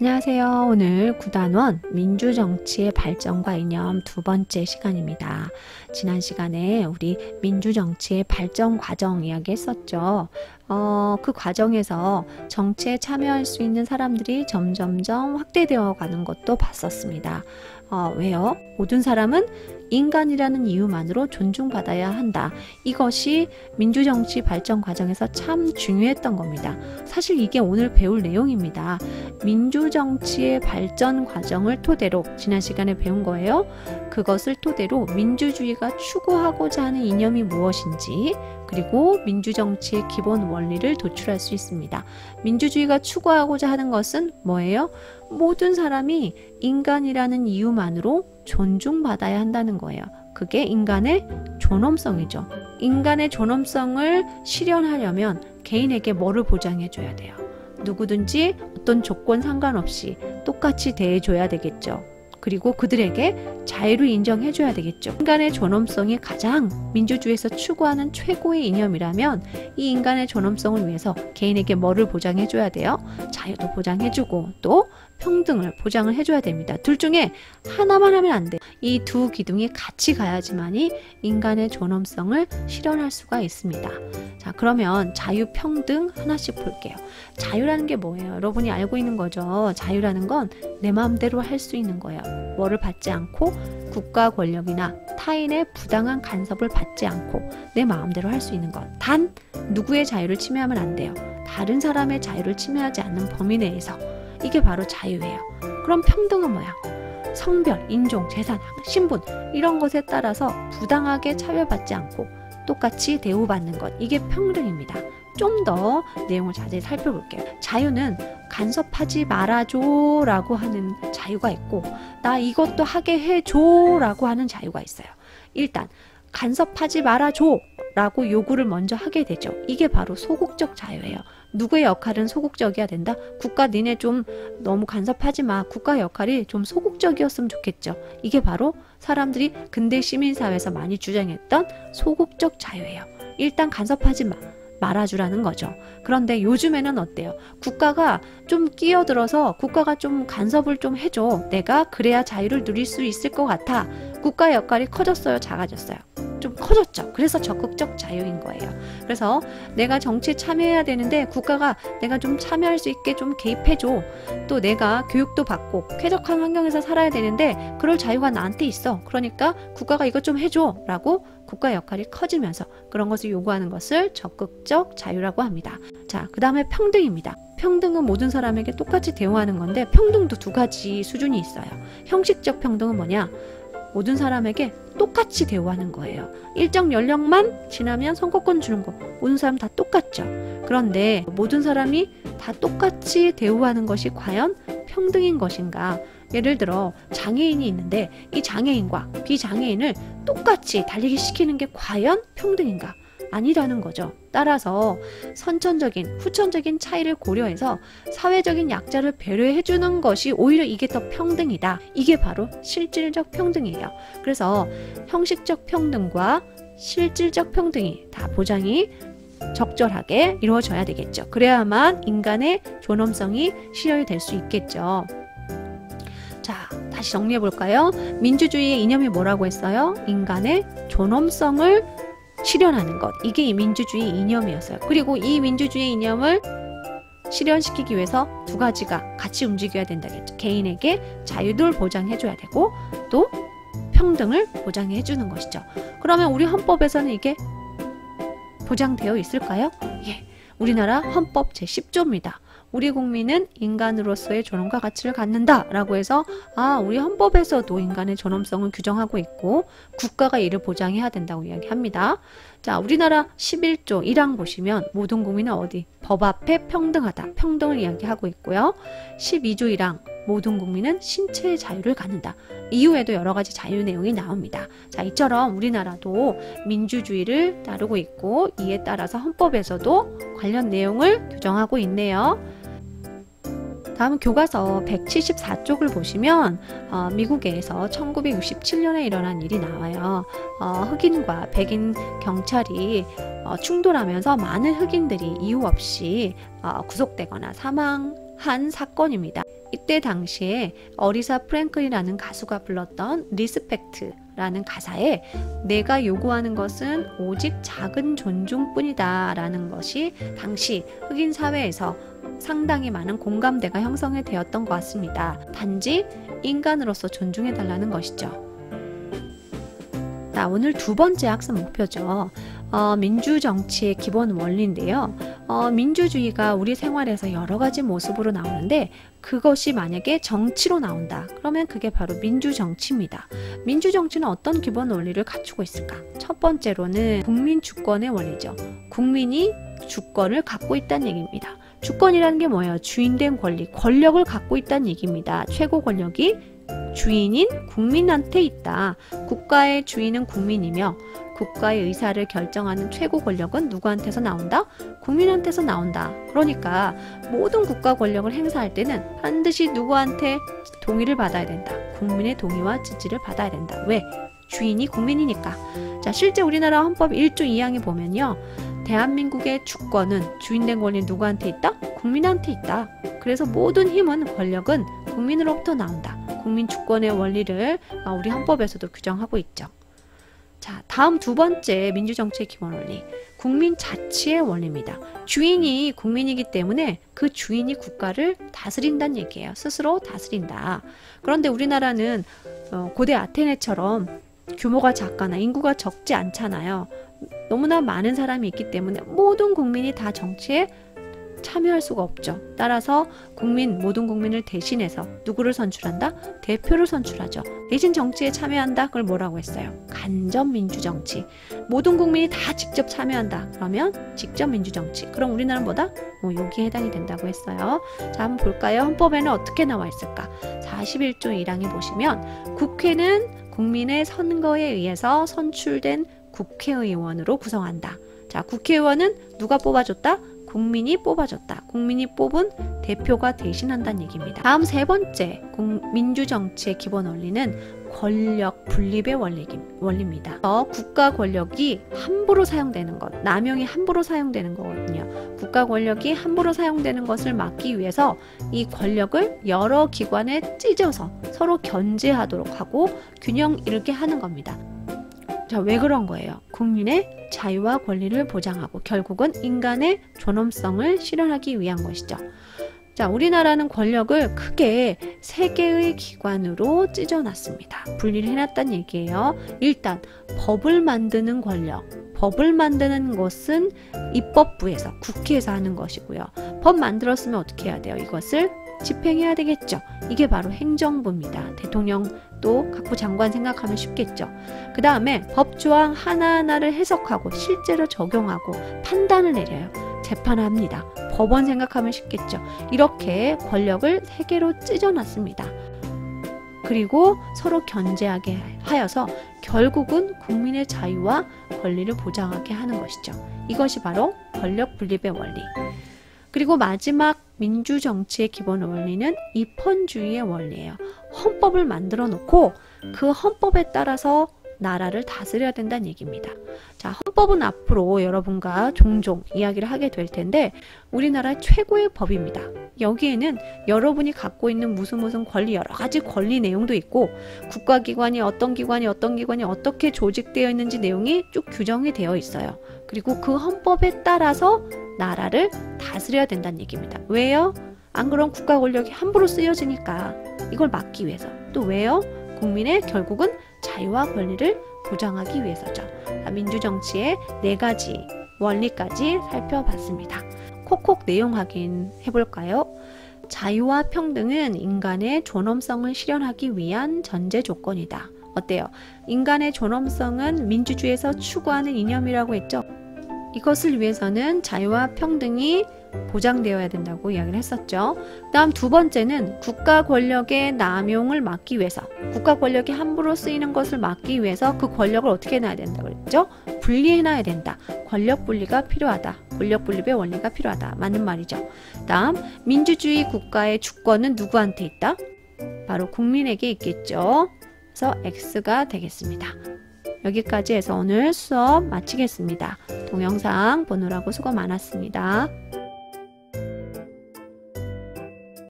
안녕하세요. 오늘 9단원 민주정치의 발전과 이념 두 번째 시간입니다. 지난 시간에 우리 민주정치의 발전 과정 이야기 했었죠. 그 과정에서 정치에 참여할 수 있는 사람들이 점점점 확대되어 가는 것도 봤었습니다. 왜요? 모든 사람은 인간이라는 이유만으로 존중받아야 한다. 이것이 민주정치 발전 과정에서 참 중요했던 겁니다. 사실 이게 오늘 배울 내용입니다. 민주정치의 발전 과정을 토대로 지난 시간에 배운 거예요. 그것을 토대로 민주주의가 추구하고자 하는 이념이 무엇인지, 그리고 민주정치의 기본 원리를 도출할 수 있습니다. 민주주의가 추구하고자 하는 것은 뭐예요? 모든 사람이 인간이라는 이유만으로 존중받아야 한다는 거예요. 그게 인간의 존엄성이죠. 인간의 존엄성을 실현하려면 개인에게 뭐를 보장해줘야 돼요? 누구든지 어떤 조건 상관없이 똑같이 대해줘야 되겠죠. 그리고 그들에게 자유를 인정해줘야 되겠죠. 인간의 존엄성이 가장 민주주의에서 추구하는 최고의 이념이라면 이 인간의 존엄성을 위해서 개인에게 뭐를 보장해줘야 돼요? 자유도 보장해주고 또 평등을 보장을 해줘야 됩니다. 둘 중에 하나만 하면 안 돼요. 이 두 기둥이 같이 가야지만이 인간의 존엄성을 실현할 수가 있습니다. 자, 그러면 자유, 평등 하나씩 볼게요. 자유라는 게 뭐예요? 여러분이 알고 있는 거죠. 자유라는 건 내 마음대로 할 수 있는 거예요. 뭐를 받지 않고 국가 권력이나 타인의 부당한 간섭을 받지 않고 내 마음대로 할 수 있는 것. 단 누구의 자유를 침해하면 안 돼요. 다른 사람의 자유를 침해하지 않는 범위 내에서. 이게 바로 자유예요. 그럼 평등은 뭐야? 성별, 인종, 재산, 신분 이런 것에 따라서 부당하게 차별받지 않고 똑같이 대우받는 것. 이게 평등입니다. 좀 더 내용을 자세히 살펴볼게요. 자유는 간섭하지 말아줘 라고 하는 자유가 있고 나 이것도 하게 해줘 라고 하는 자유가 있어요. 일단 간섭하지 말아줘 라고 요구를 먼저 하게 되죠. 이게 바로 소극적 자유예요. 누구의 역할은 소극적이어야 된다? 국가 니네 좀 너무 간섭하지 마. 국가 역할이 좀 소극적이었으면 좋겠죠. 이게 바로 사람들이 근대 시민사회에서 많이 주장했던 소극적 자유예요. 일단 간섭하지 말아주라는 거죠. 그런데 요즘에는 어때요? 국가가 좀 끼어들어서 국가가 좀 간섭을 좀 해줘. 내가 그래야 자유를 누릴 수 있을 것 같아. 국가의 역할이 커졌어요? 작아졌어요? 좀 커졌죠. 그래서 적극적 자유인 거예요. 그래서 내가 정치에 참여해야 되는데 국가가 내가 좀 참여할 수 있게 좀 개입해줘. 또 내가 교육도 받고 쾌적한 환경에서 살아야 되는데 그럴 자유가 나한테 있어. 그러니까 국가가 이것 좀 해줘 라고 국가의 역할이 커지면서 그런 것을 요구하는 것을 적극적 자유라고 합니다. 자, 그 다음에 평등입니다. 평등은 모든 사람에게 똑같이 대우하는 건데 평등도 두 가지 수준이 있어요. 형식적 평등은 뭐냐? 모든 사람에게 똑같이 대우하는 거예요. 일정 연령만 지나면 선거권 주는 거 모든 사람 다 똑같죠. 그런데 모든 사람이 다 똑같이 대우하는 것이 과연 평등인 것인가? 예를 들어 장애인이 있는데 이 장애인과 비장애인을 똑같이 달리기 시키는 게 과연 평등인가? 아니라는 거죠. 따라서 선천적인, 후천적인 차이를 고려해서 사회적인 약자를 배려해주는 것이 오히려 이게 더 평등이다. 이게 바로 실질적 평등이에요. 그래서 형식적 평등과 실질적 평등이 다 보장이 적절하게 이루어져야 되겠죠. 그래야만 인간의 존엄성이 실현이 될 수 있겠죠. 자, 다시 정리해 볼까요? 민주주의의 이념이 뭐라고 했어요? 인간의 존엄성을 실현하는 것. 이게 이 민주주의 이념이었어요. 그리고 이 민주주의 이념을 실현시키기 위해서 두 가지가 같이 움직여야 된다겠죠. 개인에게 자유를 보장해줘야 되고 또 평등을 보장해주는 것이죠. 그러면 우리 헌법에서는 이게 보장되어 있을까요? 예, 우리나라 헌법 제10조입니다. 우리 국민은 인간으로서의 존엄과 가치를 갖는다 라고 해서 우리 헌법에서도 인간의 존엄성을 규정하고 있고 국가가 이를 보장해야 된다고 이야기합니다. 자, 우리나라 11조 1항 보시면 모든 국민은 어디? 법 앞에 평등하다. 평등을 이야기하고 있고요. 12조 1항 모든 국민은 신체의 자유를 갖는다. 이후에도 여러 가지 자유 내용이 나옵니다. 자, 이처럼 우리나라도 민주주의를 따르고 있고 이에 따라서 헌법에서도 관련 내용을 규정하고 있네요. 다음 교과서 174쪽을 보시면 미국에서 1967년에 일어난 일이 나와요. 흑인과 백인 경찰이 충돌하면서 많은 흑인들이 이유 없이 구속되거나 사망한 사건입니다. 이때 당시에 어리사 프랭클이라는 가수가 불렀던 리스펙트라는 가사에 내가 요구하는 것은 오직 작은 존중뿐이다 라는 것이 당시 흑인 사회에서 상당히 많은 공감대가 형성이 되었던 것 같습니다. 단지 인간으로서 존중해 달라는 것이죠. 자, 오늘 두 번째 학습 목표죠. 민주정치의 기본 원리인데요. 민주주의가 우리 생활에서 여러 가지 모습으로 나오는데 그것이 만약에 정치로 나온다. 그러면 그게 바로 민주정치입니다. 민주정치는 어떤 기본 원리를 갖추고 있을까? 첫 번째로는 국민 주권의 원리죠. 국민이 주권을 갖고 있다는 얘기입니다. 주권이라는 게 뭐예요? 주인된 권리, 권력을 갖고 있다는 얘기입니다. 최고 권력이 주인인 국민한테 있다. 국가의 주인은 국민이며 국가의 의사를 결정하는 최고 권력은 누구한테서 나온다? 국민한테서 나온다. 그러니까 모든 국가 권력을 행사할 때는 반드시 누구한테 동의를 받아야 된다. 국민의 동의와 지지를 받아야 된다. 왜? 주인이 국민이니까. 자, 실제 우리나라 헌법 1조 2항에 보면요. 대한민국의 주권은 주인된 권리 누구한테 있다? 국민한테 있다. 그래서 모든 힘은 권력은 국민으로부터 나온다. 국민 주권의 원리를 우리 헌법에서도 규정하고 있죠. 자, 다음 두 번째 민주정치의 기본 원리, 국민 자치의 원리입니다. 주인이 국민이기 때문에 그 주인이 국가를 다스린다는 얘기예요. 스스로 다스린다. 그런데 우리나라는 고대 아테네처럼 규모가 작거나 인구가 적지 않잖아요. 너무나 많은 사람이 있기 때문에 모든 국민이 다 정치에 참여할 수가 없죠. 따라서 모든 국민을 대신해서 누구를 선출한다? 대표를 선출하죠. 대신 정치에 참여한다? 그걸 뭐라고 했어요? 간접민주정치. 모든 국민이 다 직접 참여한다. 그러면 직접민주정치. 그럼 우리나라는 뭐다? 여기에 해당이 된다고 했어요. 자, 한번 볼까요? 헌법에는 어떻게 나와 있을까? 41조 1항에 보시면 국회는 국민의 선거에 의해서 선출된 국회의원으로 구성한다. 자, 국회의원은 누가 뽑아줬다? 국민이 뽑아줬다. 국민이 뽑은 대표가 대신한다는 얘기입니다. 다음 세 번째 민주정치의 기본 원리는 권력 분립의 원리입니다. 국가 권력이 함부로 사용되는 것, 남용이 함부로 사용되는 거거든요. 국가 권력이 함부로 사용되는 것을 막기 위해서 이 권력을 여러 기관에 찢어서 서로 견제하도록 하고 균형 잃게 하는 겁니다. 자, 왜 그런 거예요? 국민의 자유와 권리를 보장하고 결국은 인간의 존엄성을 실현하기 위한 것이죠. 자, 우리나라는 권력을 크게 세 개의 기관으로 찢어놨습니다. 분리를 해놨다는 얘기예요. 일단 법을 만드는 권력. 법을 만드는 것은 입법부에서, 국회에서 하는 것이고요. 법 만들었으면 어떻게 해야 돼요? 이것을 집행해야 되겠죠. 이게 바로 행정부입니다. 대통령도 각부 장관 생각하면 쉽겠죠. 그 다음에 법조항 하나하나를 해석하고 실제로 적용하고 판단을 내려요. 재판합니다. 법원 생각하면 쉽겠죠. 이렇게 권력을 세 개로 찢어놨습니다. 그리고 서로 견제하게 하여서 결국은 국민의 자유와 권리를 보장하게 하는 것이죠. 이것이 바로 권력 분립의 원리. 그리고 마지막 민주정치의 기본 원리는 입헌주의의 원리예요. 헌법을 만들어 놓고 그 헌법에 따라서 나라를 다스려야 된다는 얘기입니다. 자, 헌법은 앞으로 여러분과 종종 이야기를 하게 될 텐데 우리나라의 최고의 법입니다. 여기에는 여러분이 갖고 있는 무슨 권리, 여러 가지 권리 내용도 있고 국가기관이 어떤 기관이 어떻게 조직되어 있는지 내용이 쭉 규정이 되어 있어요. 그리고 그 헌법에 따라서 나라를 다스려야 된다는 얘기입니다. 왜요? 안 그럼 국가 권력이 함부로 쓰여지니까 이걸 막기 위해서. 또 왜요? 국민의 결국은 자유와 권리를 보장하기 위해서죠. 민주정치의 네 가지 원리까지 살펴봤습니다. 콕콕 내용 확인해 볼까요? 자유와 평등은 인간의 존엄성을 실현하기 위한 전제 조건이다. 어때요? 인간의 존엄성은 민주주의에서 추구하는 이념이라고 했죠. 이것을 위해서는 자유와 평등이 보장되어야 된다고 이야기를 했었죠. 다음 두 번째는 국가 권력의 남용을 막기 위해서, 국가 권력이 함부로 쓰이는 것을 막기 위해서 그 권력을 어떻게 해놔야 된다고 그랬죠? 분리해놔야 된다. 권력 분리가 필요하다. 권력 분립의 원리가 필요하다. 맞는 말이죠. 다음, 민주주의 국가의 주권은 누구한테 있다? 바로 국민에게 있겠죠. 그래서 X가 되겠습니다. 여기까지 해서 오늘 수업 마치겠습니다. 동영상 보느라고 수고 많았습니다.